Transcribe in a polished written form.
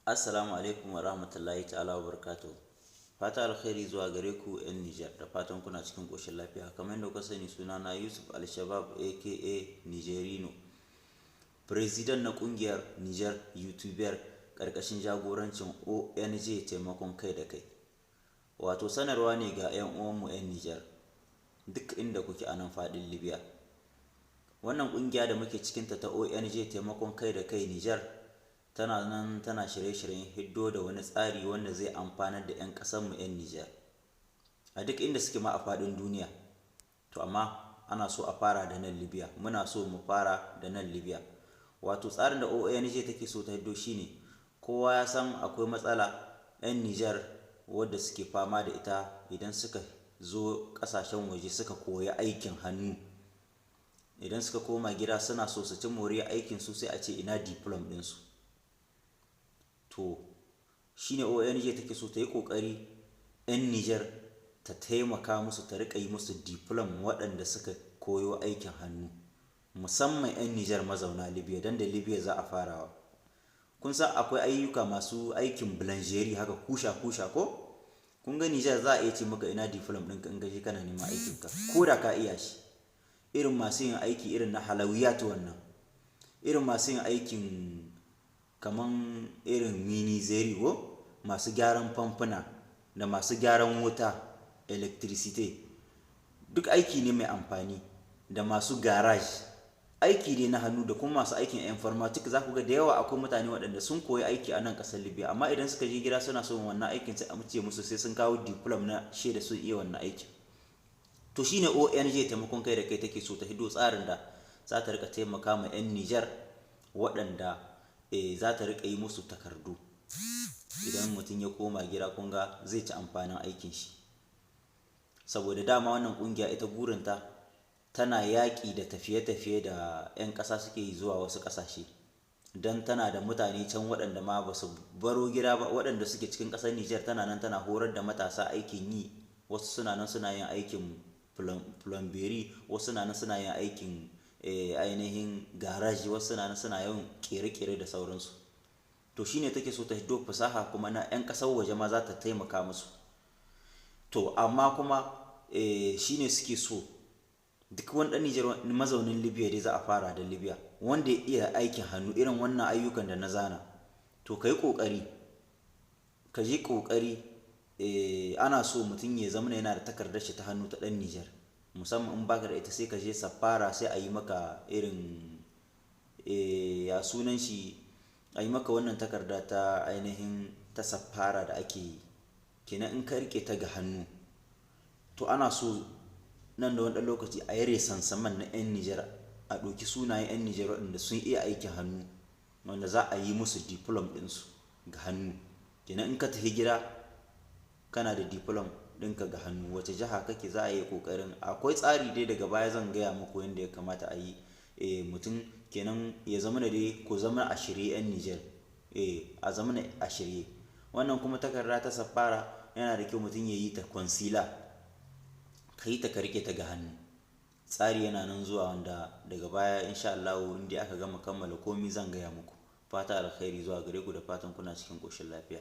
Assalamu alaikum wa rahmatullahi ta'ala wa barakatuh. Fata alkhairi zuwa gare ku 'yan Nijar da fatan kuna cikin ƙoshin lafiya. Kamar yadda kuka sani sunana Yusuf Al-Shabab aka Nigerino, President na ƙungiyar Niger YouTuber ƙarƙashin jagorancin ONG taimakon kai da kai. Wato sanarwa ne ga 'yan uwanmu 'yan Nijar duk inda kuke a nan faɗin Libya. Wannan ƙungiya da muke cikinta ta ONG taimakon kai da kai Nijar tana nan tana shirye-shiryen hiddo da wani tsari wanda zai amfanar da 'yan ƙasanmu 'yan Nijar a duk inda suke ma a faɗin duniya. To amma ana so a fara da nan Libya, muna so mu fara da nan Libya. Wato tsarin da ONG take so ta hiddo shine, kowa ya san akwai matsala 'yan Nijar wadda suke fama da ita idan suka zo ƙasashen waje suka koyi aikin hannu. Idan suka koma gida suna so su ci moriyar aikin su, sai a ce ina diplom ɗinsu. To shine ONG take so ta yi ƙoƙari 'yan Nijar ta taimaka musu, ta riƙa yi musu diplom waɗanda suka koyo aikin hannu, musamman 'yan Nijar mazauna Libya, don da Libya za a farawa. Kun san akwai ayyuka masu aikin bulanjeri haka kusha ko? Kun ga Nijar za a iya ce maka ina diplom ɗinka in gaji kana neman aikinka, ko da ka iya shi. Irin masu yin aiki irin na halawiyat wannan, irin masu yin aikin kaman irin mini zerigo, masu gyaran famfuna da masu gyaran wuta electricity, duk aiki ne mai amfani. Da masu garage, aiki ne na hannu, da kuma masu aikin informatic. Za ku ga da yawa akwai mutane waɗanda sun koyi aiki a nan ƙasar Libya, amma idan suka je gida suna son wannan aikin sai a ce musu sai sun kawo diplom na shaida sun iya wannan aikin. To shine ONG taimakon kai da kai take so ta hiddo tsarin da za ta rika taimaka ma 'yan Nijar waɗanda za ta rika yi musu takardu. Idan mutum ya koma gida kun ga zai ci amfanin aikin shi. Saboda dama wannan ƙungiya ita burinta tana yaƙi da tafiye-tafiye da 'yan ƙasa suke yi zuwa wasu ƙasashe, don tana da mutane can waɗanda ma ba su baro gida ba, waɗanda suke cikin ƙasar Nijar. Tana nan tana horar da matasa aikin yi. Wasu suna nan suna yin aikin plumberi, wasu suna nan suna yin aikin ainihin garaji, wasu suna nan suna yin kere-kere da sauransu. To shine take so ta hiddo fasaha kuma na 'yan ƙasar waje ma za ta taimaka musu. To amma kuma shine suke so duk wani ɗan Nijar mazaunin Libya dai za a fara da Libya, wanda ya iya aikin hannu irin wannan ayyukan da na zana, to ka yi ƙoƙari, ka je ƙoƙari. Ana so mutum ya zama yana da takardar shi ta hannu ta ɗan Nijar, musamman in baka da ita sai ka je safara, sai a yi maka irin ya sunan shi, a yi maka wannan takarda ta ainihin ta safara da ake yi. Kenan in ka riƙe ta ga hannu, to ana so nan da wani ɗan lokaci a yi sansaman na 'yan Nijar, a ɗauki sunayen 'yan Nijar waɗanda sun iya aikin hannu, wanda za a yi musu diplom ɗinsu ga hannu. Kenan in ka tafi gida kana da diplom ɗinka ga hannu. Wace jiha kake za a yi ƙoƙarin, akwai tsari dai daga baya zan gaya muku yadda ya kamata a yi. Mutum kenan ya zama da dai ko zama a shirye 'yan Nijar, a zama a shirye. Wannan kuma takarda ta safara yana da kyau mutum ya yi ta kwansila, ka yi ta ka riƙe ta ga hannu. Tsari yana nan zuwa wanda daga baya insha Allah inda aka gama kammala komi zan gaya muku. Fata alkhairi zuwa gare ku da fatan kuna cikin ƙoshin lafiya.